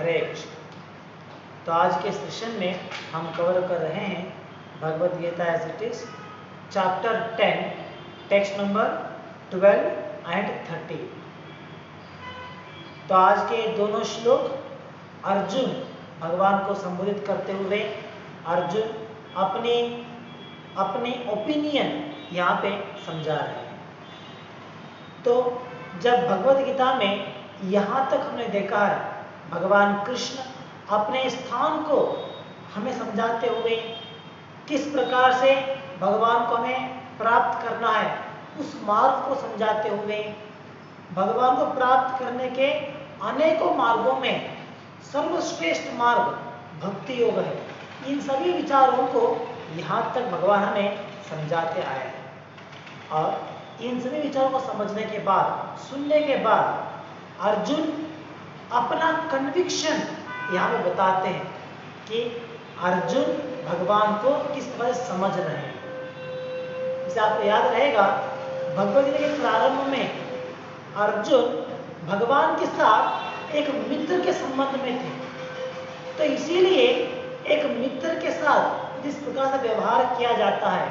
हरे कृष्ण। तो आज के सेशन में हम कवर कर रहे हैं Bhagavad Gita as it is, chapter 10, text number 12 and 13। तो आज के दोनों श्लोक अर्जुन भगवान को संबोधित करते हुए अर्जुन अपनी ओपिनियन यहाँ पे समझा रहे हैं। तो जब भगवद गीता में यहाँ तक हमने देखा है भगवान कृष्ण अपने स्थान को हमें समझाते हुए किस प्रकार से भगवान को हमें प्राप्त करना है उस मार्ग को समझाते हुए भगवान को प्राप्त करने के अनेकों मार्गों में सर्वश्रेष्ठ मार्ग भक्ति योग है। इन सभी विचारों को यहाँ तक भगवान हमें समझाते आए हैं और इन सभी विचारों को समझने के बाद, सुनने के बाद अर्जुन अपना कन्विक्शन यहाँ पे बताते हैं कि अर्जुन भगवान को किस तरह समझ रहे हैं। इसे आपको याद रहेगा भगवद गीता के प्रारंभ में अर्जुन भगवान के साथ एक मित्र के संबंध में थे। तो इसीलिए एक मित्र के साथ जिस प्रकार से व्यवहार किया जाता है,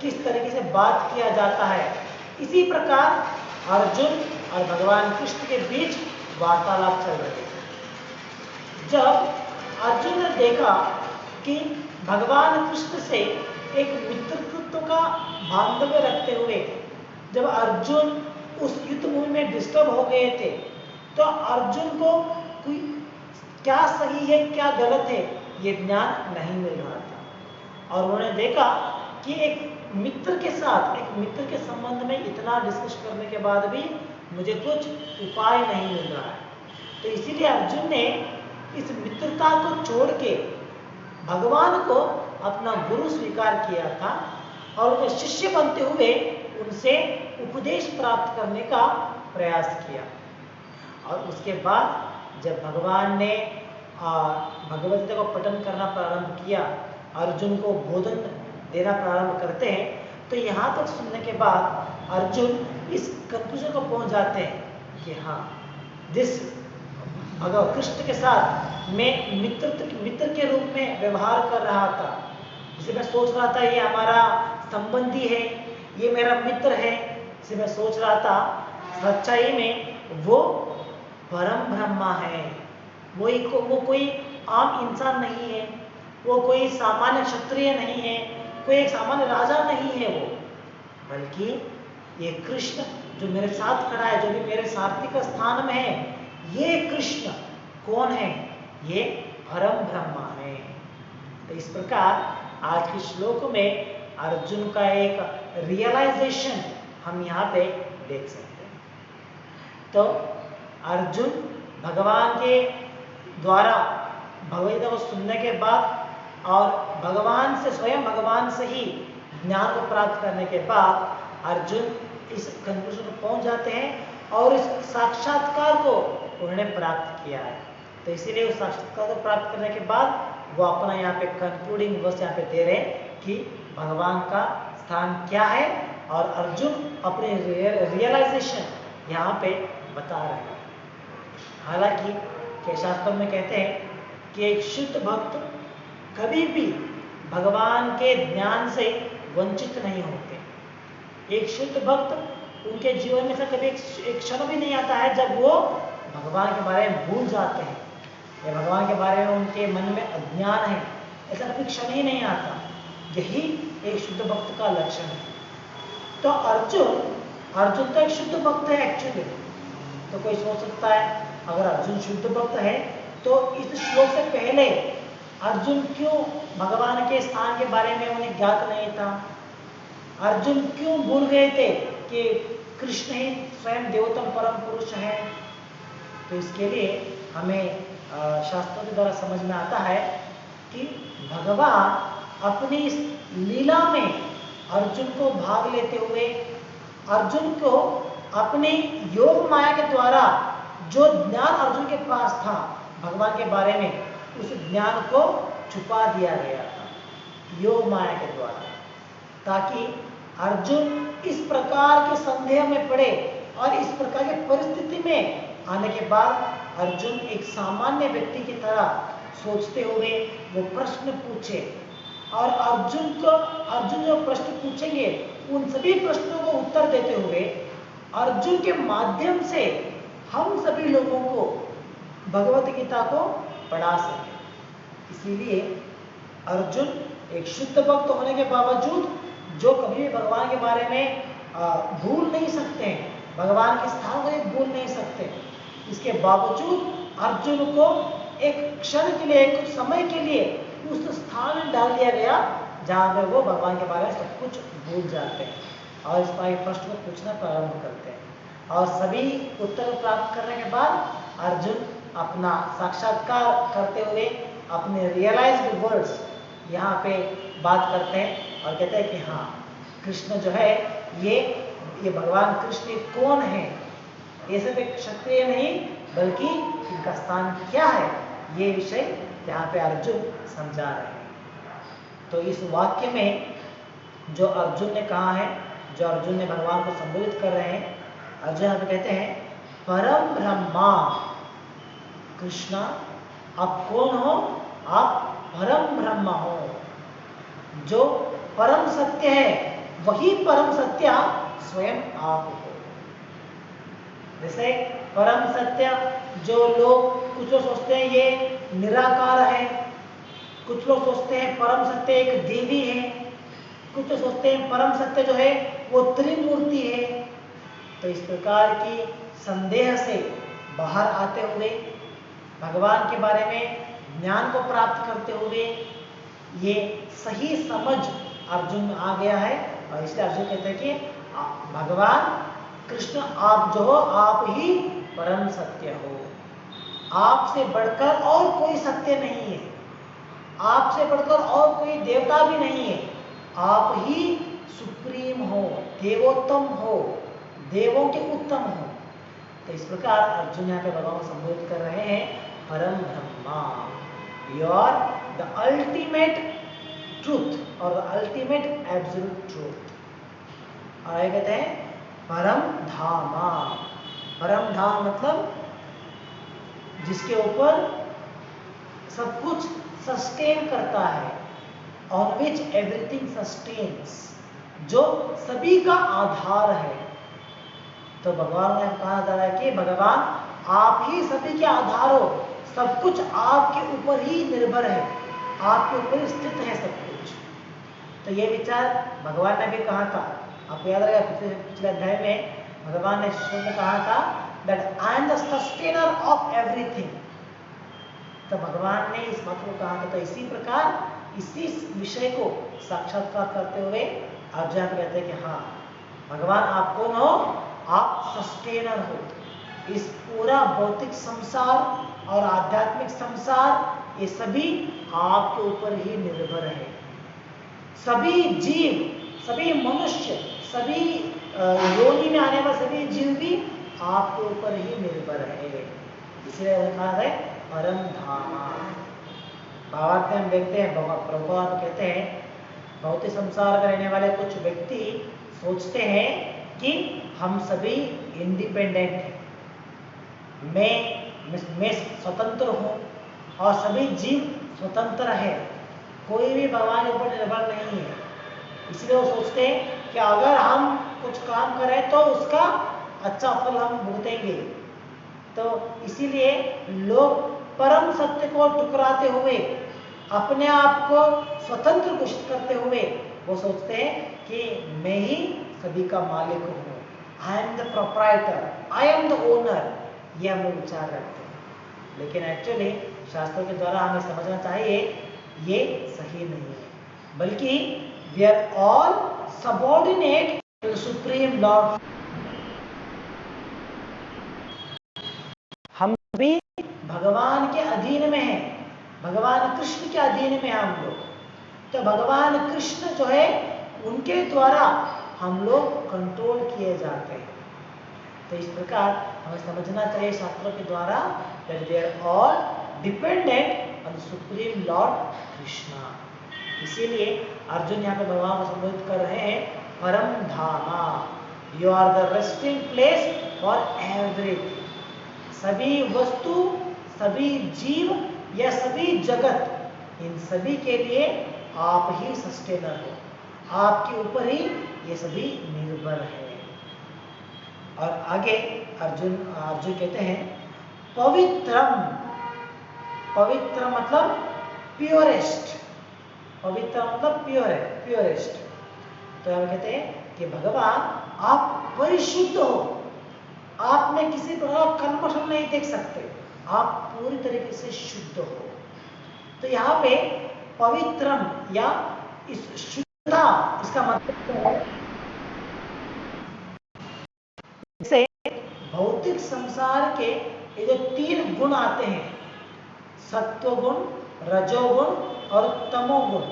किस तरीके से बात किया जाता है, इसी प्रकार अर्जुन और भगवान कृष्ण के बीच वार्तालाप चल रही है। जब अर्जुन ने देखा कि भगवान कृष्ण से एक मित्रत्व का बांधव्य रखते हुए जब अर्जुन उस युद्ध भूमि में डिस्टर्ब हो गए थे, तो अर्जुन को कोई क्या सही है क्या गलत है ये ज्ञान नहीं मिल रहा था। और उन्होंने देखा कि एक मित्र के साथ, एक मित्र के संबंध में इतना डिस्कस करने के बाद भी मुझे कुछ उपाय नहीं मिल रहा है। तो इसीलिए अर्जुन ने इस मित्रता को छोड़ के भगवान को अपना गुरु स्वीकार किया था और उनके शिष्य बनते हुए उनसे उपदेश प्राप्त करने का प्रयास किया। और उसके बाद जब भगवान ने भगवद गीता को पठन करना प्रारंभ किया, अर्जुन को बोधन देना प्रारंभ करते हैं, तो यहाँ तक सुनने के बाद अर्जुन इस कंक्लूजन को पहुंच जाते हैं कि हाँ, जिस भगवान कृष्ण के साथ मैं मित्र के रूप में व्यवहार कर रहा था, जिसे मैं सोच रहा था ये हमारा संबंधी है, ये मेरा मित्र है, जिसे मैं सोच रहा था, सच्चाई में वो परम ब्रह्मा है। वो कोई आम इंसान नहीं है, वो कोई सामान्य क्षत्रिय नहीं है, कोई एक सामान्य राजा नहीं है वो, बल्कि ये कृष्ण जो मेरे साथ खड़ा है, जो भी मेरे सारथी का स्थान में है, ये कृष्ण कौन है? ये परम ब्रह्मा है। तो इस प्रकार आज के श्लोक में अर्जुन का एक रियलाइजेशन हम यहाँ पे देख सकते हैं। तो अर्जुन भगवान के द्वारा भगवद गीता को सुनने के बाद और भगवान से, स्वयं भगवान से ही ज्ञान को प्राप्त करने के बाद अर्जुन इस कंक्लूजन को पहुंच जाते हैं और इस साक्षात्कार को उन्होंने प्राप्त किया है। तो इसीलिए उस साक्षात्कार को प्राप्त करने के बाद वो अपना यहाँ पे कंक्लूडिंग वर्स यहाँ पे दे रहे हैं कि भगवान का स्थान क्या है और अर्जुन अपने रियलाइजेशन यहाँ पे बता रहे हैं। हालांकि के शास्त्र में कहते हैं कि एक शुद्ध भक्त कभी भी भगवान के ज्ञान से वंचित नहीं होते। एक शुद्ध भक्त उनके जीवन में से कभी एक क्षण भी नहीं आता है जब वो भगवान के बारे में भूल जाते हैं या भगवान के बारे में उनके मन में अज्ञान है, ऐसा कभी क्षण ही नहीं आता। यही एक शुद्ध भक्त का लक्षण है। तो अर्जुन तो एक शुद्ध भक्त है एक्चुअली। तो कोई सोच सकता है अगर अर्जुन शुद्ध भक्त है तो इस श्लोक से पहले अर्जुन क्यों भगवान के स्थान के बारे में उन्हें ज्ञात नहीं था? अर्जुन क्यों भूल गए थे कि कृष्ण ही स्वयं देवोत्तम परम पुरुष है? तो इसके लिए हमें शास्त्रों के द्वारा समझ में आता है कि भगवान अपनी इस लीला में अर्जुन को भाग लेते हुए अर्जुन को अपने योग माया के द्वारा जो ज्ञान अर्जुन के पास था भगवान के बारे में, उस ज्ञान को छुपा दिया गया था योग माया के द्वारा, ताकि अर्जुन इस प्रकार के संदेह में पड़े और इस प्रकार की परिस्थिति में आने के बाद अर्जुन एक सामान्य व्यक्ति की तरह सोचते हुए वो प्रश्न पूछे, और अर्जुन जो प्रश्न पूछेंगे उन सभी प्रश्नों को उत्तर देते हुए अर्जुन के माध्यम से हम सभी लोगों को भगवत गीता को पढ़ा सके। इसीलिए अर्जुन एक शुद्ध भक्त होने के बावजूद, जो कभी भी भगवान के बारे में भूल नहीं सकते हैं, भगवान के स्थान को भूल नहीं सकते, इसके बावजूद अर्जुन को एक क्षण के लिए, एक समय के लिए उस स्थान में डाल दिया गया जहां पर वो भगवान के बारे में सब कुछ भूल जाते हैं और इस पर प्रश्न को पूछना प्रारंभ करते हैं। और सभी उत्तर प्राप्त करने के बाद अर्जुन अपना साक्षात्कार करते हुए अपने रियलाइज्ड वर्ड्स यहाँ पे बात करते हैं और कहते हैं कि हाँ, कृष्ण जो है ये भगवान कृष्ण कौन है, ये सब एक क्षत्रिय नहीं बल्कि इनका स्थान क्या है, ये विषय यहाँ पे अर्जुन समझा रहे हैं। तो इस वाक्य में जो अर्जुन ने कहा है, जो अर्जुन ने भगवान को संबोधित कर रहे हैं, अर्जुन यहाँ पे कहते हैं परम ब्रह्मा कृष्णा, आप कौन हो? आप परम ब्रह्म हो। जो परम सत्य है वही परम सत्य स्वयं आप हो। जैसे परम सत्य, जो लोग, कुछ लोग सोचते हैं ये निराकार है, कुछ लोग सोचते हैं परम सत्य एक देवी है, कुछ लोग सोचते हैं परम सत्य जो है वो त्रिमूर्ति है। तो इस प्रकार की संदेह से बाहर आते हुए, भगवान के बारे में ज्ञान को प्राप्त करते हुए ये सही समझ अर्जुन में आ गया है, और इसलिए अर्जुन कहते हैं कि भगवान कृष्ण आप जो हो, आप ही परम सत्य हो, आपसे बढ़कर और कोई सत्य नहीं है, आपसे बढ़कर और कोई देवता भी नहीं है, आप ही सुप्रीम हो, देवोत्तम हो, देवों के उत्तम हो। तो इस प्रकार अर्जुन यहाँ पे भगवान को संबोधित कर रहे हैं परम ब्रह्मा, you are the ultimate truth और द अल्टीमेट एब्सोल्यूट ट्रूथ। और कहते हैं परम धामा, परम धाम मतलब जिसके ऊपर सब कुछ सस्टेन करता है, ऑन विच एवरीथिंग सस्टेन्स, जो सभी का आधार है। तो भगवान ने कहा जा रहा है कि भगवान आप ही सभी के आधार हो, सब कुछ आपके ऊपर ही निर्भर है, आपके ऊपर ही स्थित है सब कुछ। तो ये विचार भगवान ने भी कहा था, आपको याद रहेगा पिछले अध्याय में भगवान ने श्री में कहा था that I am the sustainer of everything. तो भगवान ने इस बात को कहा था। तो इसी प्रकार इसी विषय को साक्षात्कार करते हुए अर्जुन कहते हैं कि हाँ, भगवान आप कौन हो? आप सस्टेनर हो। इस पूरा भौतिक संसार और आध्यात्मिक संसार ये सभी आपके ऊपर ही निर्भर है। सभी जीव, सभी मनुष्य, सभी योनि में आने वाले सभी जीव भी आपके ऊपर ही निर्भर है। इसलिए कहा है परम धामा। भावार्थ में हम देखते हैं प्रभुपाद कहते हैं भौतिक संसार में रहने वाले कुछ व्यक्ति सोचते हैं कि हम सभी इंडिपेंडेंट हैं, मैं स्वतंत्र हूँ और सभी जीव स्वतंत्र है, कोई भी भगवान के ऊपर निर्भर नहीं है। इसलिए वो सोचते हैं कि अगर हम कुछ काम करें तो उसका अच्छा फल हम भुगतेंगे। तो इसीलिए लोग परम सत्य को ठुकराते हुए, अपने आप को स्वतंत्र घोषित करते हुए वो सोचते हैं कि मैं ही सभी का मालिक हूँ, I am the proprietor, I am the owner, ये हम लोग विचार रखते हैं। लेकिन एक्चुअली शास्त्रों के द्वारा हमें समझना चाहिए ये सही नहीं है, बल्कि we are all subordinate to the supreme lord. हम भी भगवान के अधीन में हैं, भगवान कृष्ण के अधीन में हैं हम लोग। तो भगवान कृष्ण जो है उनके द्वारा हम लोग कंट्रोल किए जाते हैं। तो इस प्रकार हमें समझना चाहिए शास्त्रों के द्वारा that they are all dependent on the supreme Lord Krishna। इसीलिए अर्जुन यहाँ पे भगवान को संबोधित कर रहे हैं परम धामा, you are the resting place for everything. सभी वस्तु, सभी जीव या सभी जगत, इन सभी के लिए आप ही सस्टेनर हो, आपके ऊपर ही ये सभी निर्भर है। और आगे अर्जुन अर्जुन कहते हैं पवित्रम, पवित्र मतलब प्योरेस्ट, पवित्र मतलब प्योर है, प्योरेस्ट। तो हम कहते हैं कि भगवान आप परिशुद्ध हो, आप में किसी प्रकार कल्मश नहीं देख सकते, आप पूरी तरीके से शुद्ध हो। तो यहाँ पे पवित्रम या इस शुद्धता, इसका मतलब है जैसे भौतिक संसार के ये जो 3 गुण आते हैं, सत्वगुण, रजोगुण और तमोगुण,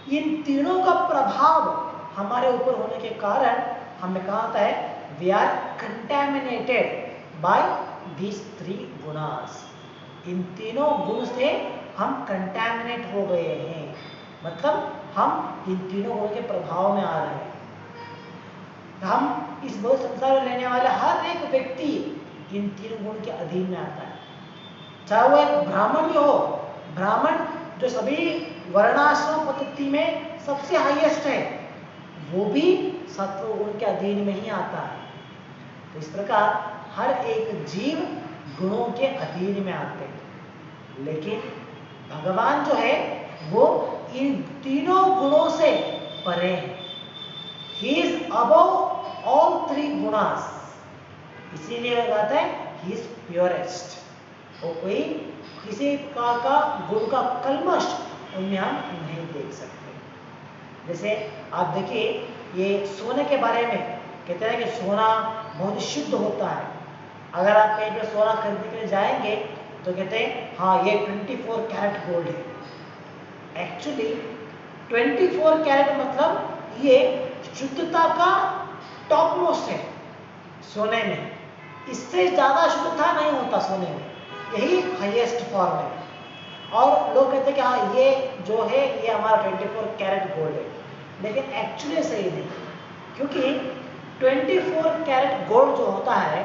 इन तीनों का प्रभाव हमारे ऊपर होने के कारण हमें कहा जाता है we are contaminated by these 3 गुणास। इन तीनों गुण से हम कंटेमिनेट हो गए हैं, मतलब हम इन तीनों गुणों के प्रभाव में आ रहे हैं। हम इस भौतिक संसार में रहने वाले हर एक व्यक्ति इन 3 गुण के अधीन में आता है, चाहे वो एक ब्राह्मण भी हो। ब्राह्मण जो सभी वर्णाश्रम पद्धति में सबसे हाईएस्ट है, वो भी सत्व गुण के अधीन में ही आता है। तो इस प्रकार हर एक जीव गुणों के अधीन में आते हैं, लेकिन भगवान जो है वो इन तीनों गुणों से परे है। He is above all 3 gunas, इसीलिए कहते हैं He is purest। वो कोई किसी प्रकार का गुण का कल्मश उनमें हम नहीं देख सकते। जैसे आप देखिए ये सोने के बारे में कहते हैं कि सोना बहुत शुद्ध होता है। अगर आप कहीं पर सोना खरीदने के लिए जाएंगे तो कहते हैं हाँ ये 24 कैरेट गोल्ड है। एक्चुअली 24 कैरेट मतलब ये शुद्धता का टॉप मोस्ट है सोने में, इससे ज्यादा शुद्धता नहीं होता सोने में, यही हाईएस्ट फॉर्म है। और लोग कहते हैं कि हाँ ये जो है ये हमारा 24 कैरेट गोल्ड है, लेकिन एक्चुअली सही नहीं, क्योंकि 24 कैरेट गोल्ड जो होता है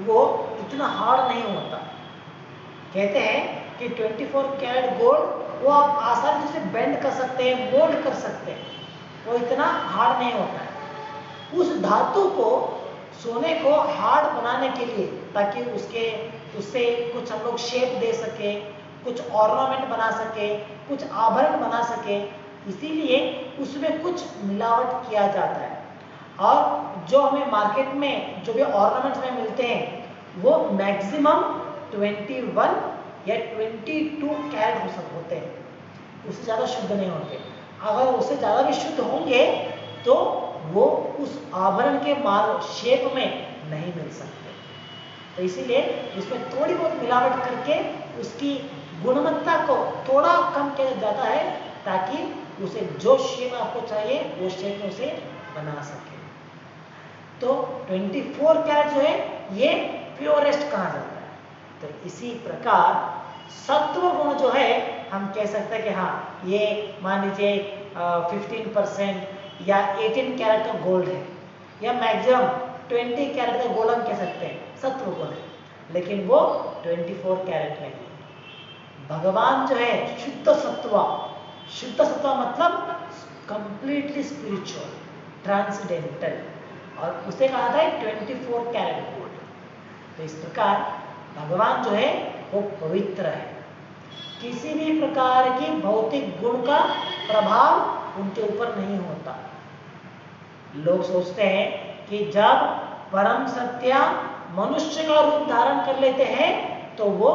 वो इतना हार्ड नहीं होता। कहते हैं कि 24 कैरेट गोल्ड वो आप आसानी से बेंड कर सकते हैं, मोल्ड कर सकते हैं, वो इतना हार्ड नहीं होता है। उस धातु को, सोने को हार्ड बनाने के लिए, ताकि उससे कुछ हम लोग शेप दे सके, कुछ ऑर्नामेंट बना सके, कुछ आभरण बना सके, इसीलिए उसमें कुछ मिलावट किया जाता है। और जो हमें मार्केट में जो भी ऑर्नामेंट्स में मिलते हैं वो मैक्सिमम 21 या 22 कैरेट होते हैं, उससे ज़्यादा शुद्ध नहीं होते। अगर उससे ज़्यादा भी शुद्ध होंगे तो वो उस आभरण के माल शेप में नहीं मिल सकते। तो इसीलिए इसमें थोड़ी बहुत मिलावट करके उसकी गुणवत्ता को थोड़ा कम किया जाता है, ताकि उसे जो शेप आपको चाहिए वो शेप में उसे बना सके। तो 24 कैरेट जो है ये प्योरेस्ट कहा जाता है। तो इसी प्रकार सत्व गुण जो है हम कह सकते हैं कि हाँ ये मान लीजिए 15% या 18 कैरेट का गोल्ड है, या मैक्सिमम 20 कैरेट का गोल्ड हम कह सकते हैं सत्व गुण है, लेकिन वो 24 कैरेट नहीं है। भगवान जो है शुद्ध सत्वा, शुद्ध सत्वा मतलब कंप्लीटली स्पिरिचुअल, ट्रांसडेंटल, और उसे कहा था 24 कैरेट गोल्ड। तो इस प्रकार भगवान जो है वो पवित्र है, किसी भी प्रकार की भौतिक गुण का प्रभाव उनके ऊपर नहीं होता। लोग सोचते हैं कि जब परम सत्या मनुष्य का रूप धारण कर लेते हैं तो वो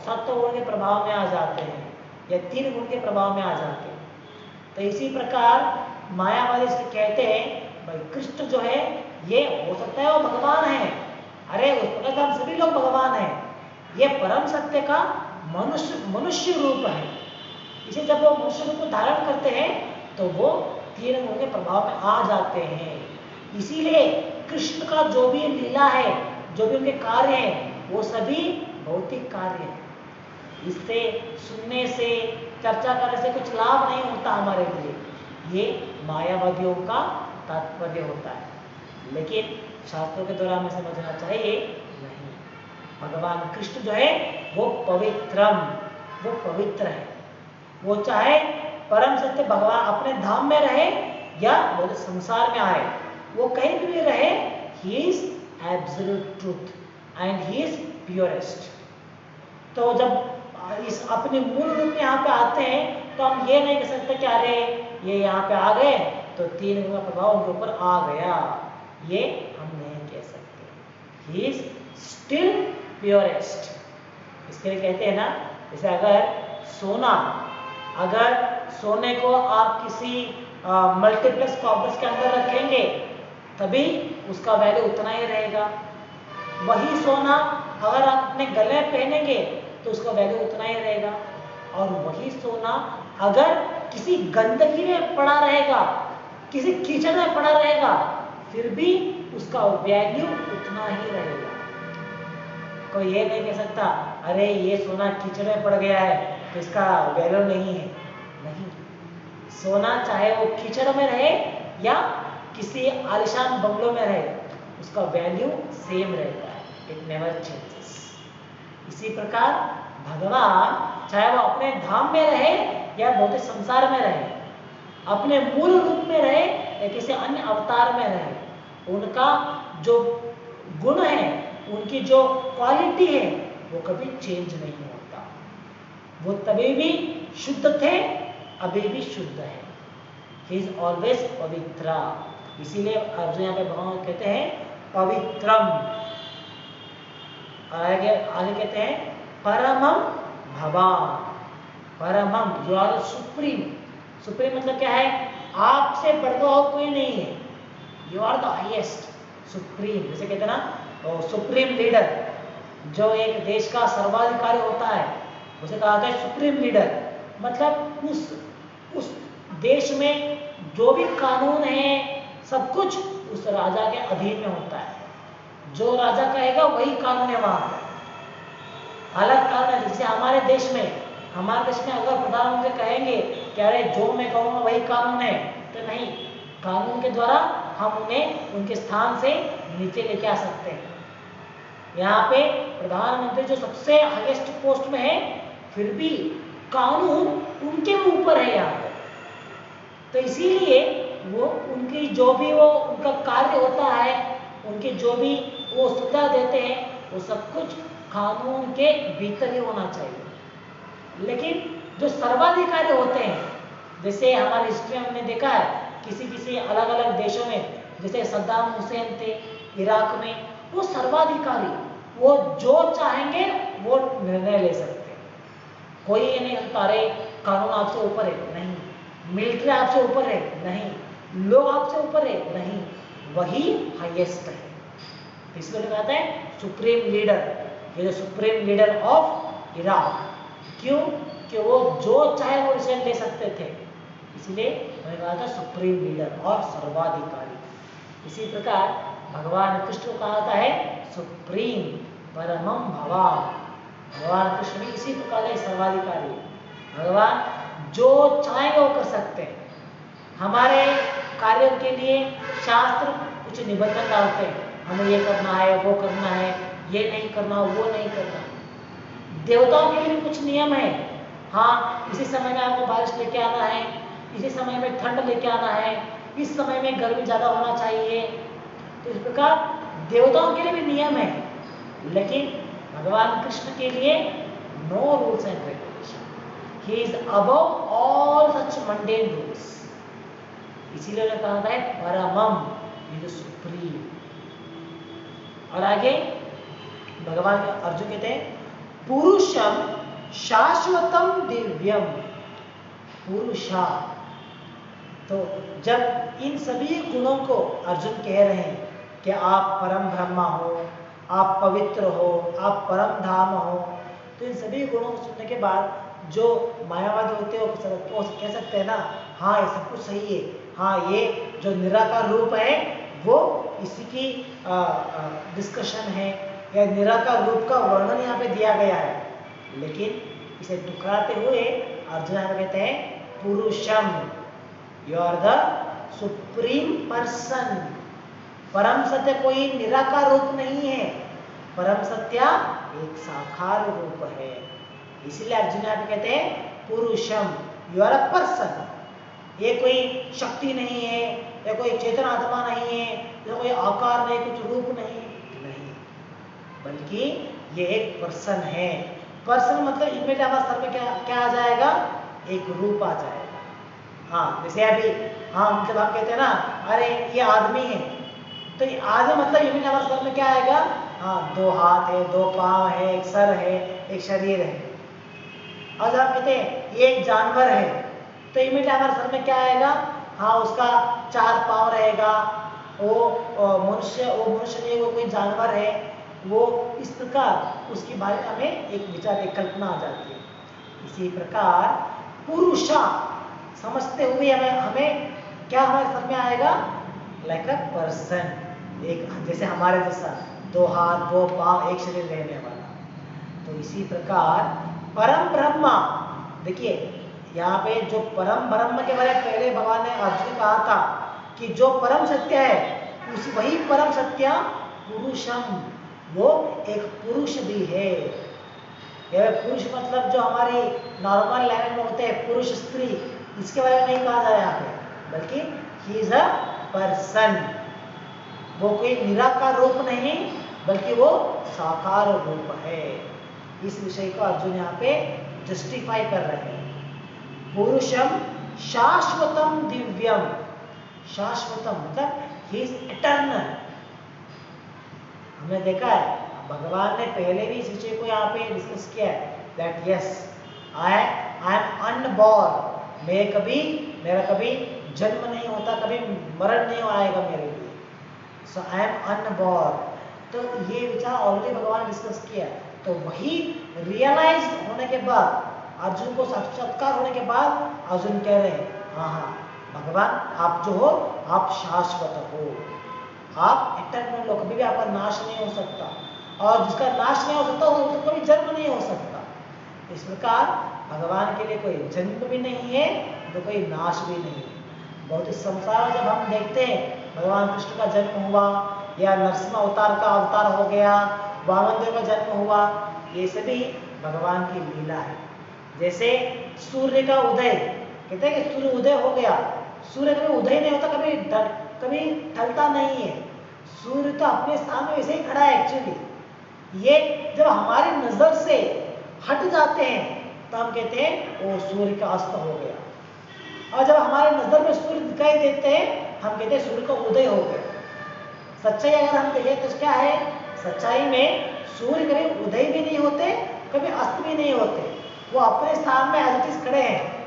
सत्व गुण के प्रभाव में आ जाते हैं या 3 गुण के प्रभाव में आ जाते हैं। तो इसी प्रकार मायावादी से कहते हैं भाई कृष्ण जो है ये हो सकता है वो भगवान है, अरे उस प्रकार हम सभी लोग भगवान हैं, ये परम सत्य का मनुष्य रूप है। इसे जब वो मनुष्य रूप को धारण करते हैं तो वो 3 गुण के प्रभाव में आ जाते हैं। इसीलिए कृष्ण का जो भी लीला है, जो भी उनके कार्य हैं, वो सभी भौतिक कार्य हैं। इससे सुनने से, चर्चा करने से कुछ लाभ नहीं होता हमारे लिए, ये मायावादियों का तात्पर्य होता है। लेकिन शास्त्रों के द्वारा हमें समझना चाहिए नहीं, भगवान कृष्ण जो है वो पवित्रम, वो पवित्र है। वो चाहे परम सत्य भगवान अपने धाम में रहे या बोले संसार में आए, वो कहीं भी रहे, he is absolute truth and he is purest. तो जब इस अपने मूल रूप में यहाँ पे आते हैं तो हम ये नहीं कह सकते कि अरे ये यहाँ पे आ गए तो तीन गुण का प्रभाव उनके ऊपर आ गया, ये हम नहीं कह सकते। He is still purest. इसके लिए कहते हैं ना, जैसे अगर सोने को आप किसी मल्टीप्लेक्स कॉम्प्लेक्स के अंदर रखेंगे तभी उसका वैल्यू उतना ही रहेगा। वही सोना अगर आप अपने गले में पहनेंगे तो उसका वैल्यू उतना ही रहेगा। और वही सोना अगर किसी गंदगी में पड़ा रहेगा, किसी कीचड़ में पड़ा रहेगा, फिर भी उसका वैल्यू उतना ही रहेगा। कोई ये नहीं कह सकता अरे ये सोना कीचड़ में पड़ गया है तो इसका वैल्यू नहीं है। नहीं, सोना चाहे वो कीचड़ में रहे या किसी आलिशान बंगलों में रहे, उसका वैल्यू सेम रहता है, इट नेवर चेंजेस। इसी प्रकार भगवान चाहे वो अपने धाम में रहे या भौतिक संसार में रहे, अपने मूल रूप में रहे या किसी अन्य अवतार में रहे, उनका जो गुण है, उनकी जो क्वालिटी है वो कभी चेंज नहीं होता। वो तभी भी शुद्ध थे, अभी भी शुद्ध है। ही इज ऑलवेज पवित्र। इसीलिए अर्जुन यहाँ पे भगवान कहते हैं पवित्रम। आगे कहते हैं परमम भवान। परमम, यू आर सुप्रीम। सुप्रीम मतलब क्या है? आपसे बढ़कर और कोई नहीं है। You are the highest, supreme. जैसे कहते हैं ना सुप्रीम लीडर, जो एक देश का सर्वाधिकारी होता है उसे कहा जाता है सुप्रीम लीडर। मतलब उस देश में जो भी कानून है सब कुछ उस राजा के अधीन में होता है। जो राजा कहेगा वही कानून है वहां पर। अलग कानून है। जैसे हमारे देश में अगर प्रधानमंत्री कहेंगे कि अरे जो मैं कहूँगा वही कानून है, तो नहीं, कानून के द्वारा हम उन्हें उनके स्थान से नीचे लेके आ सकते हैं। यहाँ पे प्रधानमंत्री जो सबसे हाईएस्ट पोस्ट में है, फिर भी कानून उनके ऊपर है यहाँ पे। तो इसीलिए वो उनकी जो भी वो उनका कार्य होता है, उनके जो भी वो सजा देते हैं, वो सब कुछ कानून के भीतर ही होना चाहिए। लेकिन जो सर्वाधिकारी होते हैं, जैसे हमारी हिस्ट्री में हमने देखा है किसी अलग अलग देशों में, जैसे सद्दाम हुसैन थे इराक में, वो सर्वाधिकारी, वो जो चाहेंगे वो निर्णय ले सकते हैं। कोई ये नहीं कहता अरे कानून आपसे ऊपर है, नहीं, मिलिट्री आपसे ऊपर है, नहीं, लोग आपसे ऊपर है, नहीं, वही हाईएस्ट है। इसलिए कहते हैं सुप्रीम लीडर, ये जो सुप्रीम लीडर ऑफ इराक। क्यों? कि वो जो चाहे वो डिसीजन ले सकते थे, इसलिए मैंने कहा था सुप्रीम लीडर और सर्वाधिकारी। इसी प्रकार भगवान कृष्ण को कहा जाता है सुप्रीम, परमम भवान। भगवान कृष्ण भी इसी प्रकार के सर्वाधिकारी। भगवान जो चाहे वो कर सकते हैं। हमारे कार्यों के लिए शास्त्र कुछ निबंधन डालते हैं, हमें ये करना है, वो करना है, ये नहीं करना, वो नहीं करना। देवताओं के लिए भी कुछ नियम है। हाँ, इसी समय में आपको बारिश लेके आना है, इसी समय में ठंड लेके आना है, इस समय में गर्मी ज़्यादा होना चाहिए। तो इस प्रकार देवताओं के लिए भी नियम है, लेकिन भगवान कृष्ण के लिए no rules and regulation. He is above all such mundane rules. इसीलिए उन्हें कहा था परमम, ये सुप्रीम। और आगे भगवान अर्जुन कहते हैं पुरुषम शाश्वतम दिव्यम। पुरुषा, तो जब इन सभी गुणों को अर्जुन कह रहे हैं कि आप परम ब्रह्मा हो, आप पवित्र हो, आप परम धाम हो, तो इन सभी गुणों को सुनने के बाद जो मायावादी होते हैं वो कह सकते हैं ना, हाँ ये सब कुछ सही है, हाँ ये जो निराकार रूप है वो इसी की डिस्कशन है, या निराकार रूप का वर्णन यहाँ पे दिया गया है। लेकिन इसे टुकराते हुए अर्जुन कहते हैं पुरुषम, you are the supreme person. परम सत्य कोई निराकार रूप नहीं है, परम सत्य एक साकार रूप है। इसलिए अर्जुन यहाँ पे कहते हैं पुरुषम, यू आर अ पर्सन। ये कोई शक्ति नहीं है, या कोई चेतन आत्मा नहीं है, या कोई आकार नहीं, कुछ रूप नहीं, बल्कि ये एक पर्सन है। पर्सन मतलब इमेज हमारे सर में क्या आ जाएगा, एक रूप आ जाएगा। हाँ, जैसे अभी हम जब हम कहते हैं ना अरे ये आदमी है, तो ये आदमी मतलब इमेज हमारे सर में क्या आएगा, हाँ 2 हाथ है, 2 पाँव है, एक सर है, एक शरीर है। और जब हम कहते हैं ये एक जानवर है, तो इमेज हमारे सर में क्या आएगा, हाँ उसका 4 पाँव रहेगा, वो मनुष्य नहीं, वो कोई जानवर है। वो इस प्रकार उसके बारे में हमें एक विचार, एक कल्पना आ जाती है। इसी प्रकार पुरुषा समझते हुए हमें क्या हमारे सर में आएगा, लाइक अ पर्सन, एक जैसे हमारे जैसा 2 हाथ 2 पाँव एक शरीर रहने वाला। तो इसी प्रकार परम ब्रह्मा, देखिए यहाँ पे जो परम ब्रह्म के बारे में पहले भगवान ने अर्जुन को कहा था कि जो परम सत्य है उस वही परम सत्य पुरुषम, वो एक पुरुष भी है। यह पुरुष मतलब जो हमारी नॉर्मल लैंग्वेज में होते हैं पुरुष स्त्री, इसके बारे में नहीं कहा जा रहा है, बल्कि ही इज अ पर्सन। वो कोई निराकार रूप नहीं, बल्कि वो साकार रूप है। इस विषय को अर्जुन यहाँ पे जस्टिफाई कर रहे हैं। पुरुषम शाश्वतम दिव्यम, शाश्वतम मतलब ही इज इटर्नल। हमने देखा है भगवान ने पहले भी इस विषय को यहाँ पे डिस्कस किया है, that yes I am unborn, मेरा कभी जन्म नहीं होता, कभी मरण नहीं आएगा मेरे लिए, सो आई एम अनबॉर्न। तो ये विचार ऑलरेडी भगवान ने डिस्कस किया। तो वही रियलाइज होने के बाद, अर्जुन को साक्षात्कार होने के बाद अर्जुन कह रहे हैं हाँ भगवान आप जो हो आप शाश्वत हो, आप इटर्नल हो, कभी भी आपका नाश नहीं हो सकता, और जिसका नाश नहीं हो सकता उसका कभी जन्म नहीं हो सकता। इस प्रकार भगवान के लिए कोई जन्म भी नहीं है, तो कोई नाश भी नहीं है। बहुत संसार जब हम देखते हैं भगवान कृष्ण का जन्म हुआ, या नरसिंह अवतार का अवतार हो गया, वामन देव का जन्म हुआ, ये सभी भगवान की लीला है। जैसे सूर्य का उदय, कहते हैं कि सूर्य उदय हो गया, सूर्य कभी उदय नहीं होता, कभी ढलता नहीं है। सूर्य तो अपने स्थान में वैसे ही खड़ा है एक्चुअली। ये जब हमारी नजर से हट जाते हैं तो हम कहते हैं वो सूर्य का अस्त हो गया, और जब हमारे नजर में सूर्य दिखाई देते हैं हम कहते हैं सूर्य का उदय हो गया। सच्चाई अगर हम देखें तो क्या है, सच्चाई में सूर्य कभी उदय भी नहीं होते, कभी अस्त भी नहीं होते, वो अपने स्थान में एज इट इज खड़े हैं,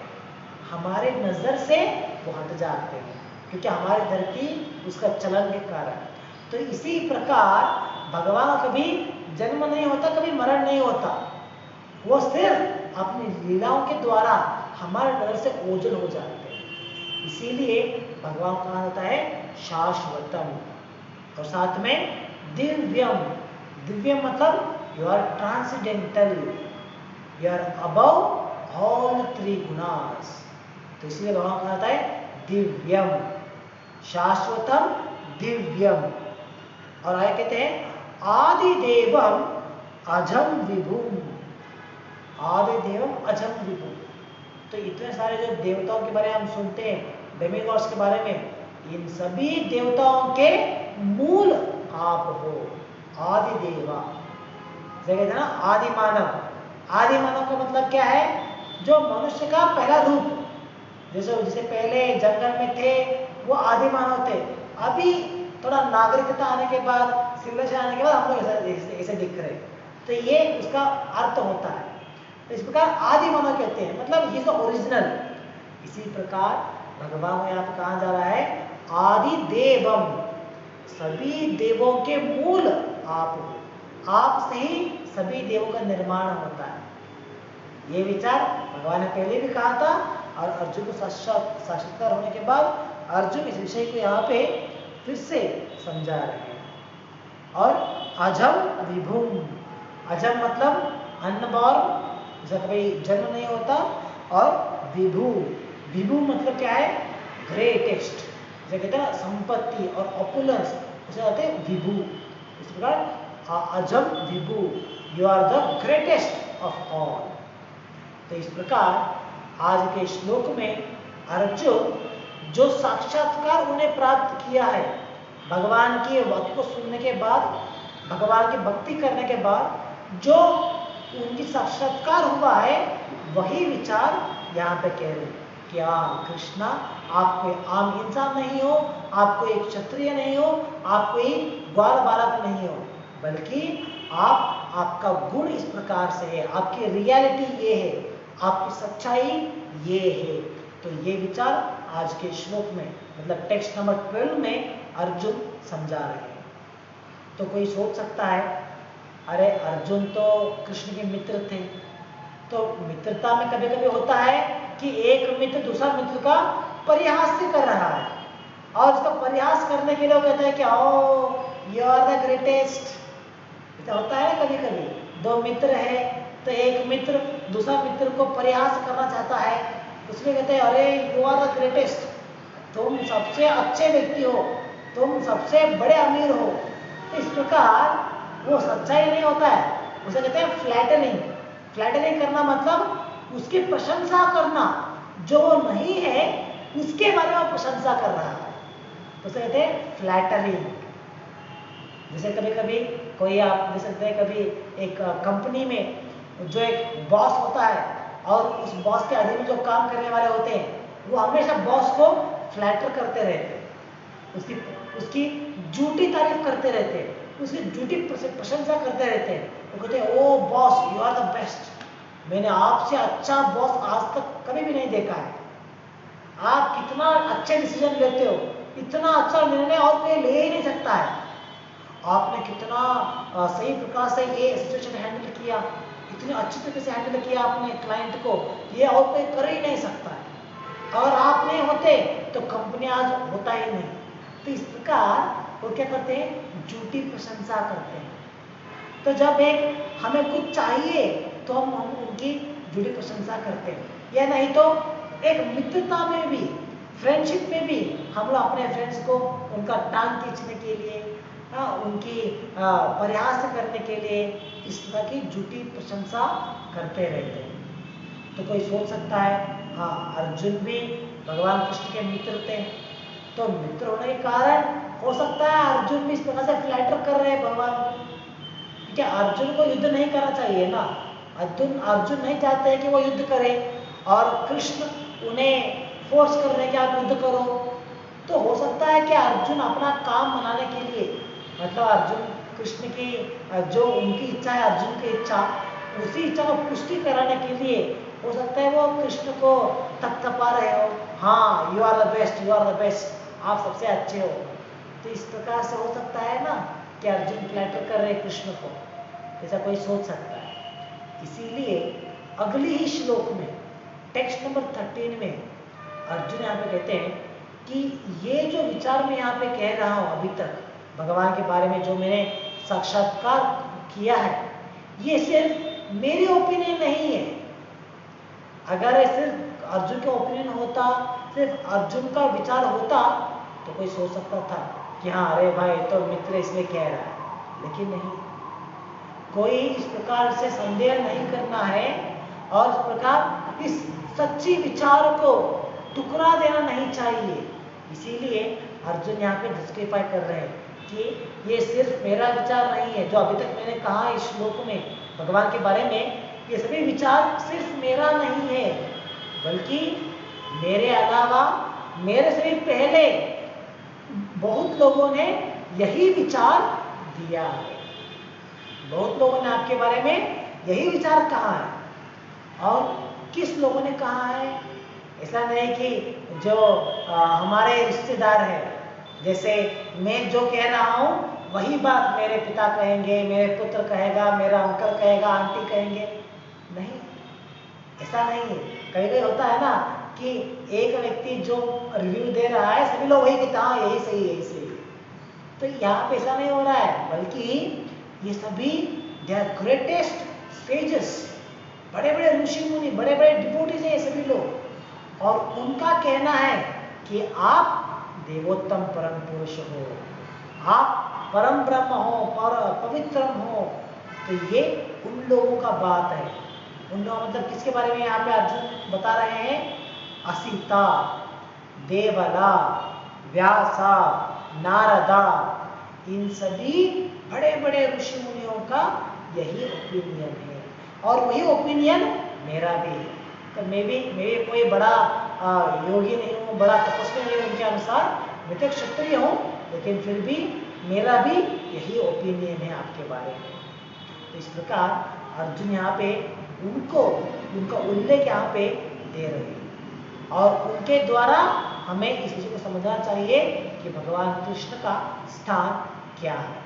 हमारे नजर से वो हट जाते हैं क्योंकि हमारी धरती उसका चलन के कारण। तो इसी प्रकार भगवान का कभी जन्म नहीं होता, कभी मरण नहीं होता, वो सिर्फ अपनी लीलाओं के द्वारा हमारे नजर से ओझल हो जाते हैं। इसीलिए भगवान कहा जाता है शाश्वतम, और साथ में दिव्यम। दिव्यम मतलब you are transcendental, you are above all 3 गुणास। तो इसलिए भगवान कहा जाता है दिव्यम, शाश्वतम दिव्यम। और आगे कहते हैं आदि देवम अजम विभुम, आदि देवम अजम विभु। तो इतने सारे जो देवताओं के बारे में हम सुनते हैं, डेमिगॉड्स के बारे में, इन सभी देवताओं के मूल आप हो, आदि देवा। जैसे कहते हैं ना आदि मानव, आदि मानव का मतलब क्या है, जो मनुष्य का पहला रूप। जैसे पहले जंगल में थे वो आदि मानव थे, अभी थोड़ा नागरिकता आने के बाद, सिविलाइजेशन आने के बाद हम लोग ऐसे दिख रहे हैं। तो ये उसका अर्थ होता है। तो इस प्रकार आदि मानव कहते हैं, मतलब ही इज ओरिजिनल। इसी प्रकार भगवान यहाँ पे कहा जा रहा है आदि देवम, सभी देवों के मूल आप हो, आप से ही सभी देवों का निर्माण होता है। ये विचार भगवान ने पहले भी कहा था, और अर्जुन को साक्षात्कार होने के बाद अर्जुन इस विषय को यहाँ पे फिर से समझा रहे हैं। और अजम विभुम, अजम मतलब अनबॉर्न, जिसका कभी जन्म नहीं होता, और विभु, विभु मतलब क्या है, ग्रेटेस्ट, जैसे कहते हैं ना संपत्ति और ऑपुलेंस, उसे कहते हैं विभु। इस प्रकार अजम विभु, you are the greatest of all. तो इस प्रकार आज के श्लोक में अर्जुन जो साक्षात्कार उन्हें प्राप्त किया है, भगवान की बात को सुनने के बाद, भगवान की भक्ति करने के बाद जो उनकी साक्षात्कार हुआ है, वही विचार यहाँ पे कह रहे हैं कि कृष्णा, आप कोई आम इंसान नहीं हो, आप कोई क्षत्रिय नहीं हो, आप कोई ग्वाल बालक नहीं हो, बल्कि आपका गुण इस प्रकार से है, आपकी रियलिटी ये है, आपकी सच्चाई ये है। तो ये विचार आज के श्लोक में, मतलब टेक्स्ट नंबर 12 में अर्जुन समझा रहे हैं। तो कोई सोच सकता है, अरे अर्जुन तो कृष्ण के मित्र थे, तो मित्रता में कभी कभी होता है कि एक मित्र दूसरा मित्र का परिहास कर रहा है, और उसका परिहास करने के लिए वो कहता है कि ओ यू आर द ग्रेटेस्ट। ऐसा होता है कभी कभी, दो मित्र है तो एक मित्र दूसरा मित्र को परिहास करना चाहता है, उसमें कहते हैं अरे यू आर द ग्रेटेस्ट, तुम सबसे अच्छे व्यक्ति हो, तुम सबसे बड़े अमीर हो। तो इस प्रकार वो सच्चाई नहीं होता है, उसे कहते हैं फ्लैटरिंग। फ्लैटरिंग करना मतलब उसकी प्रशंसा करना, जो वो नहीं है उसके बारे में प्रशंसा कर रहा है, तो उसे कहते हैं फ्लैटरिंग। जैसे कभी कभी कोई, आप देख सकते हैं, कभी एक कंपनी में जो एक बॉस होता है और उस बॉस के अधीन जो काम करने वाले होते हैं, वो हमेशा बॉस को फ्लैटर करते रहते हैं, उसकी झूठी तारीफ करते रहते हैं, उसकी झूठी प्रशंसा करते रहते हैं। वो कहते हैं oh boss you are the best, मैंने आपसे अच्छा बॉस आज तक कभी भी नहीं देखा है, आप कितना अच्छे डिसीजन लेते हो, इतना अच्छा निर्णय और कोई ले ही नहीं सकता है, आपने कितना सही प्रकार से ये सिचुएशन हैंडल किया, इतने अच्छे तरीके से हैंडल किया आपने क्लाइंट को, ये और कोई कर ही नहीं सकता है, अगर आप नहीं होते तो कंपनी आज होता ही नहीं। तो इस प्रकार वो क्या करते हैं, झूठी प्रशंसा करते हैं। तो जब एक हमें कुछ चाहिए तो हम उनकी झूठी प्रशंसा करते हैं, या नहीं तो एक मित्रता में भी, फ्रेंडशिप में भी हम लोग अपने फ्रेंड्स को उनका टांग खींचने के लिए, उनकी परिहास करने के लिए इस तरह की झूठी प्रशंसा करते रहते हैं। तो कोई सोच सकता है, हाँ अर्जुन भी भगवान कृष्ण के मित्र थे, तो मित्र होने के कारण हो सकता है अर्जुन भी इस प्रकार से फ्लैटर कर रहे हैं भगवान को। क्या अर्जुन को युद्ध नहीं करना चाहिए ना, अर्जुन नहीं चाहते हैं कि वो युद्ध करे, और कृष्ण उन्हें फोर्स कर रहे हैं कि आप युद्ध करो। तो हो सकता है कि अर्जुन अपना काम मनाने के लिए, मतलब अर्जुन कृष्ण की जो उनकी इच्छा है, अर्जुन की इच्छा, उसी इच्छा को पुष्टि कराने के लिए हो सकता है वो कृष्ण को थपथपा रहे हो, हाँ you are the best, you are the best, आप सबसे अच्छे हो। तो इस प्रकार से हो सकता है ना कि अर्जुन फ्लैटर कर रहे कृष्ण को, ऐसा कोई सोच सकता है। इसीलिए अगली ही श्लोक में, टेक्स्ट नंबर 13 में अर्जुन यहाँ पे कहते हैं कि ये जो विचार मैं यहाँ पे कह रहा हूँ अभी तक भगवान के बारे में, जो मैंने साक्षात्कार किया है, ये सिर्फ मेरी ओपिनियन नहीं है। अगर सिर्फ अर्जुन का ओपिनियन होता, सिर्फ अर्जुन का विचार होता, तो कोई सोच सकता था कि हाँ अरे भाई तो मित्र इसलिए कह रहा है, लेकिन नहीं, कोई इस प्रकार से संदेह नहीं करना है, और इस प्रकार इस सच्ची विचार को टुकरा देना नहीं चाहिए। इसीलिए अर्जुन यहाँ पे जस्टिफाई कर रहे हैं कि ये सिर्फ मेरा विचार नहीं है, जो अभी तक मैंने कहा इस श्लोक में भगवान के बारे में, ये सभी विचार सिर्फ मेरा नहीं है, बल्कि मेरे अलावा, मेरे से भी पहले बहुत लोगों ने यही विचार दिया है। बहुत लोगों ने आपके बारे में यही विचार कहा है। और किस लोगों ने कहा है? ऐसा नहीं कि जो हमारे रिश्तेदार हैं, जैसे मैं जो कह रहा हूँ वही बात मेरे पिता कहेंगे, मेरे पुत्र कहेगा, मेरा अंकल कहेगा, आंटी कहेंगे, नहीं, ऐसा नहीं है। कभी कभी होता है ना कि एक व्यक्ति जो रिव्यू दे रहा है, सभी लोग वही कहते हैं हाँ यही सही है, यही सही है। तो यहाँ पे ऐसा नहीं हो रहा है, बल्कि ये सभी दे आर ग्रेटेस्ट सेजेस, बड़े बड़े ऋषि मुनि, बड़े बड़े डिवोटीज हैं ये सभी लोग, और उनका कहना है कि आप देवोत्तम परम पुरुष हो, आप परम ब्रह्म हो, पवित्रम हो। तो ये उन लोगों का बात है। उन लोगों मतलब किसके बारे में यहाँ पे अर्जुन बता रहे हैं? असिता, देवला, व्यासा, नारदा, इन सभी बड़े बड़े ऋषि मुनियों का यही ओपिनियन है और वही ओपिनियन मेरा भी है। तो मैं भी कोई बड़ा योगी नहीं हूँ, बड़ा तपस्वी नहीं हूँ उनके अनुसार, मैं तो क्षत्रिय हूँ, लेकिन फिर भी मेरा भी यही ओपिनियन है आपके बारे में। तो इस प्रकार अर्जुन यहाँ पे उनका उल्लेख यहाँ पे दे रहे हैं और उनके द्वारा हमें इस चीज को समझना चाहिए कि भगवान कृष्ण का स्थान क्या है,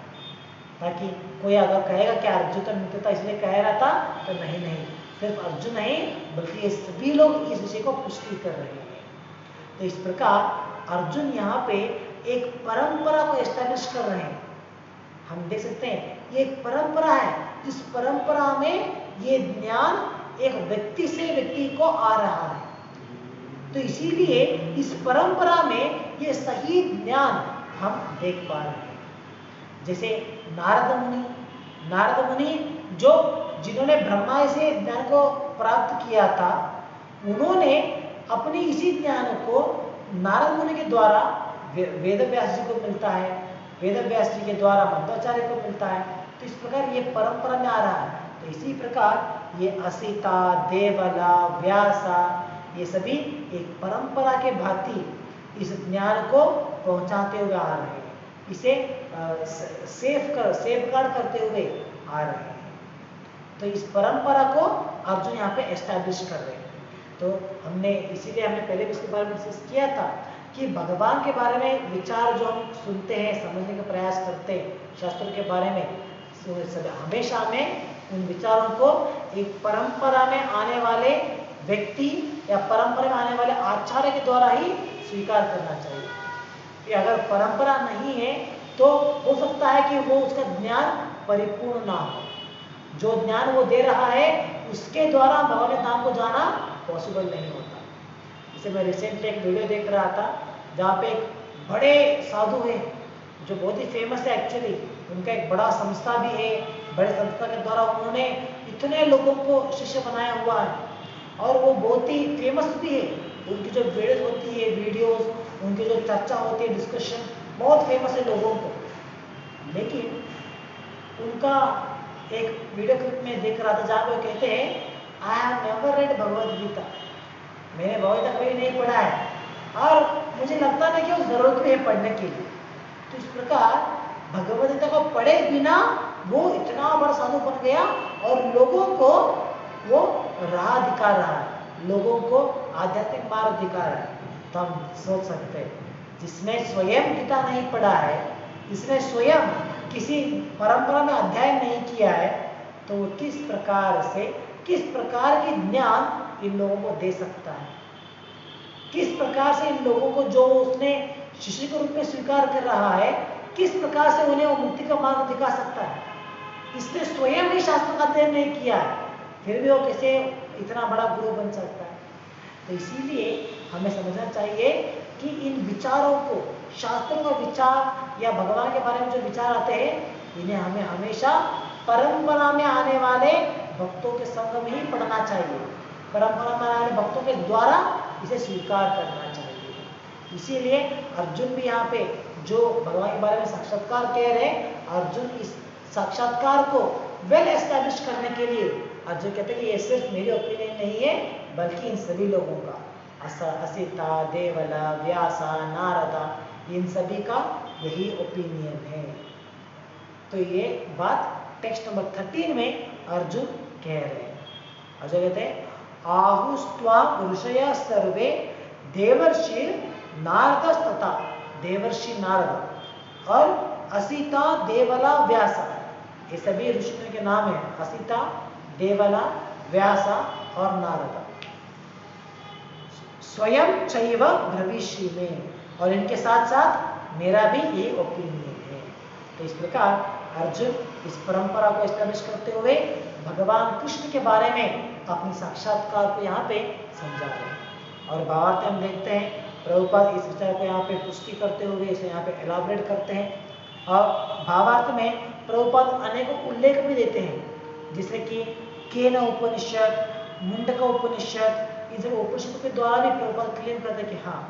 ताकि कोई अगर कहेगा कि अर्जुन तो मित्रता इसलिए कह रहा था, तो नहीं, सिर्फ अर्जुन नहीं बल्कि ये सभी लोग इस विषय को पुष्टि कर रहे हैं। तो इस प्रकार अर्जुन यहाँ पे एक परंपरा को एस्टैब्लिश कर रहे हैं। हम देख सकते हैं ये एक परंपरा है, जिस परंपरा में ये ज्ञान एक व्यक्ति से व्यक्ति को आ रहा है। तो इसीलिए इस परंपरा में ये सही ज्ञान हम देख पा रहे हैं। जैसे नारद मुनि जिन्होंने ब्रह्मा से ज्ञान को प्राप्त किया था, उन्होंने अपने इसी ज्ञान को नारद मुनि के द्वारा वेद व्यास जी को मिलता है, वेद व्यास जी के द्वारा मध्वाचार्य को मिलता है। तो इस प्रकार ये परंपरा में आ रहा है। तो इसी प्रकार ये असिता, देवला, व्यासा, ये सभी एक परंपरा के भांति इस ज्ञान को पहुंचाते हुए आ रहे हैं, इसे सेफगार्ड करते हुए आ रहे हैं। तो इस परंपरा को अर्जुन यहाँ पे एस्टैब्लिश कर रहे हैं। तो इसीलिए हमने पहले भी इसके बारे में डिस्कस किया था कि भगवान के बारे में विचार जो हम सुनते हैं, समझने का प्रयास करते हैं शास्त्रों के बारे में, हमेशा हमें उन विचारों को एक परंपरा में आने वाले व्यक्ति या परंपरा में आने वाले आचार्य के द्वारा ही स्वीकार करना चाहिए। कि अगर परंपरा नहीं है तो हो सकता है कि वो उसका ज्ञान परिपूर्ण ना हो, जो ज्ञान वो दे रहा है उसके द्वारा भगवान के नाम को जाना पॉसिबल नहीं होता। जैसे मैं रिसेंटली एक वीडियो देख रहा था जहाँ पे एक बड़े साधु हैं जो बहुत ही फेमस है, एक्चुअली उनका एक बड़ा संस्था भी है, बड़े संस्था के द्वारा उन्होंने इतने लोगों को शिष्य बनाया हुआ है और वो बहुत ही फेमस भी है। उनकी जो वीडियोस, उनकी जो चर्चा होती है, डिस्कशन बहुत फेमस है लोगों को। लेकिन उनका एक वीडियो क्लिप में देख रहा था जहाँ पे वो कहते हैं I have never read Bhagavad Gita, मैंने भगवद गीता कभी नहीं पढ़ा है और मुझे लगता नहीं कि वो जरूरत भी है पढ़ने के लिए। तो इस प्रकार भगवद गीता को पढ़े बिना वो इतना बड़ा साधु बन गया और लोगों को वो राह दिखा रहा है, लोगों को आध्यात्मिक मार्ग दिखा रहा है। तो हम सोच सकते हैं जिसने स्वयं गीता नहीं पढ़ा है, जिसने स्वयं किसी परंपरा में अध्ययन नहीं किया है, तो वो किस प्रकार की ज्ञान इन लोगों को दे सकता है, किस प्रकार से इन लोगों को जो उसने शिष्य के रूप में स्वीकार कर रहा है, किस प्रकार से उन्हें वो मुक्ति का मार्ग दिखा सकता है। इसने स्वयं भी शास्त्र का अध्ययन नहीं किया है, फिर भी वो कैसे इतना बड़ा गुरु बन सकता है। तो इसीलिए हमें समझना चाहिए कि इन विचारों को, शास्त्रों का विचार या भगवान के बारे में जो विचार आते हैं, इन्हें हमें हमेशा परंपरा में आने वाले भक्तों के संग में ही पढ़ना चाहिए, परंपरा में आने वाले भक्तों के द्वारा इसे स्वीकार करना चाहिए। इसीलिए अर्जुन भी यहाँ पे जो भगवान के बारे में साक्षात्कार कह रहे हैं, अर्जुन इस साक्षात्कार को वेल एस्टैब्लिश करने के लिए अर्जुन कहते हैं कि ये सिर्फ मेरी ओपिनियन नहीं है, बल्कि इन सभी लोगों का, असिता, देवला, व्यासा, नारदा, इन सभी का यही ओपिनियन है। तो ये बात टेक्स्ट नंबर 13 में अर्जुन कह रहे हैं। अर्जुन कहते हैं आहुस्त्वा ऋषय सर्वे देवर्षि नारदस्तथा, देवर्षि नारद और असिता, देवला, व्यासा, ये सभी ऋषियों के नाम है। असिता, देवला, व्यासा और नारद। स्वयं चैव भविष्य में, और इनके साथ साथ मेरा भी ये ओपिनियन है। तो इस प्रकार अर्जुन इस परंपरा को एस्टैब्लिश करते हुए भगवान कृष्ण के बारे में अपनी साक्षात्कार को यहाँ पे समझा रहे हैं। और भावार्थ हम देखते हैं प्रभुपाद इस विचार को यहाँ पे पुष्टि करते हुए इसे यहाँ पे एलाबरेट करते हैं। और भावार्थ में प्रभुपाद अनेकों उल्लेख भी देते हैं जैसे कि केन उपनिषद, मुंडका उपनिषद, इन सब उपनिषदों के द्वारा भी प्रभुपाद क्लेम करते कि हाँ,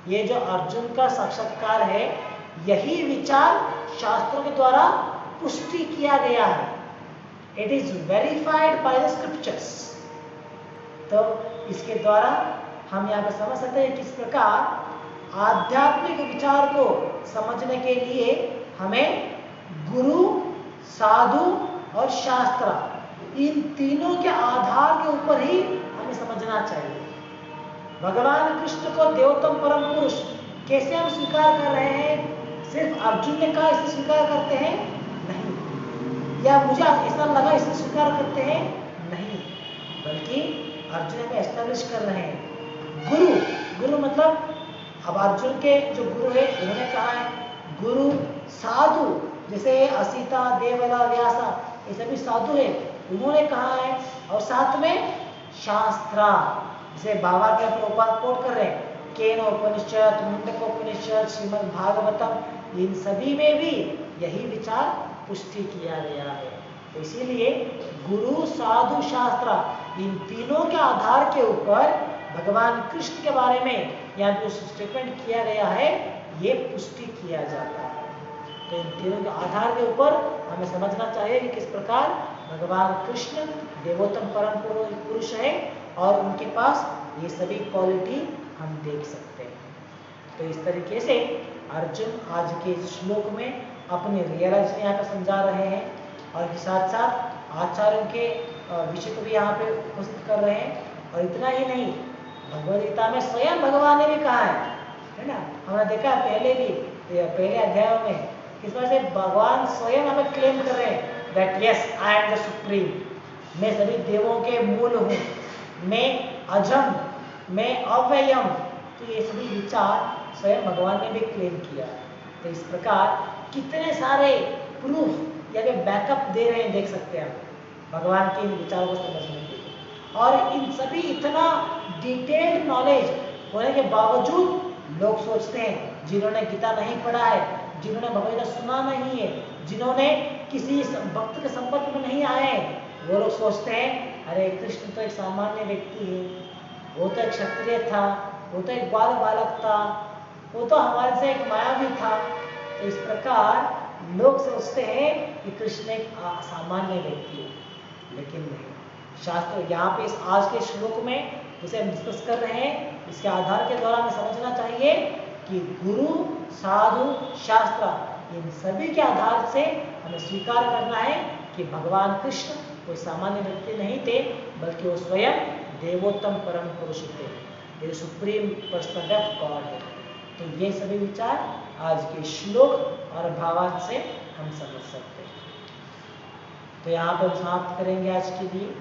ये जो अर्जुन का साक्षात्कार है, यही विचार शास्त्रों के द्वारा पुष्टि किया गया है। It is verified by the scriptures. तो इसके द्वारा हम यहाँ पर समझ सकते हैं किस प्रकार आध्यात्मिक विचार को समझने के लिए हमें गुरु, साधु और शास्त्र, इन तीनों के आधार के ऊपर ही हमें समझना चाहिए। भगवान कृष्ण को देवोत्तम परम पुरुष कैसे हम स्वीकार कर रहे हैं? सिर्फ अर्जुन ने कहा इसे स्वीकार करते हैं? नहीं। या मुझे ऐसा लगा इसे स्वीकार करते हैं? नहीं। बल्कि अर्जुन को एस्टैब्लिश कर रहे हैं। गुरु मतलब अब अर्जुन के जो गुरु है उन्होंने कहा है। गुरु, साधु जैसे असीता, देवला, व्यासा, ये सभी साधु है, उन्होंने कहा है। और साथ में शास्त्रा, जैसे बाबा के प्रभुपाद कोट कर रहे हैं, केन उपनिषद, मुंडक उपनिषद, श्रीमद् भागवतम, इन सभी में भी यही विचार पुष्टि किया गया है। तो इसीलिए गुरु, साधु, शास्त्र, इन तीनों के आधार के ऊपर भगवान कृष्ण के बारे में यहाँ जो स्टेटमेंट किया गया है, ये पुष्टि किया जाता है। तो इन तीनों के आधार के ऊपर हमें समझना चाहिए कि किस प्रकार भगवान कृष्ण देवोत्तम परम पुरुष है और उनके पास ये सभी क्वालिटी हम देख सकते हैं। तो इस तरीके से अर्जुन आज के श्लोक में अपने रियलाइजेशन यहाँ पर समझा रहे हैं और साथ साथ आचार्यों के विषय को भी यहाँ पे उपस्थित कर रहे हैं। और इतना ही नहीं, भगवद गीता में स्वयं भगवान ने भी कहा है ना, हमने देखा पहले अध्यायों में किस तरह से भगवान स्वयं हमें क्लेम कर रहे हैं that yes I am the supreme, मैं सभी देवों के मूल हूँ, मैं अजम, मैं अव्ययम। तो ये सभी विचार स्वयं भगवान ने भी क्लेम किया। तो इस प्रकार कितने सारे प्रूफ या बैकअप दे रहे हैं, देख सकते हैं आप भगवान के इन विचारों को समझने के लिए। और इन सभी इतना डिटेल्ड नॉलेज होने के बावजूद लोग सोचते हैं, जिन्होंने गीता नहीं पढ़ा है, जिन्होंने भगवद सुना नहीं है, जिन्होंने किसी भक्त के संपर्क में नहीं आए, वो लोग सोचते हैं अरे कृष्ण तो एक सामान्य व्यक्ति है, वो तो एक क्षत्रिय था, वो तो एक बाल बालक था, वो तो हमारे से एक मायावी था। तो इस प्रकार लोग सोचते हैं कि कृष्ण एक सामान्य व्यक्ति है, लेकिन नहीं। शास्त्र यहाँ पे इस आज के श्लोक में जिसे हम डिस्कस कर रहे हैं, इसके आधार के द्वारा हमें समझना चाहिए कि गुरु, साधु, शास्त्र, इन सभी के आधार से हमें स्वीकार करना है कि भगवान कृष्ण कोई सामान्य व्यक्ति नहीं थे, बल्कि वो स्वयं देवोत्तम परम पुरुष थे, ये सुप्रीम पर्सनालिटी ऑफ गॉड है। तो ये सभी विचार आज के श्लोक और भावार्थ से हम समझ सकते हैं। तो यहाँ पर समाप्त करेंगे आज के लिए।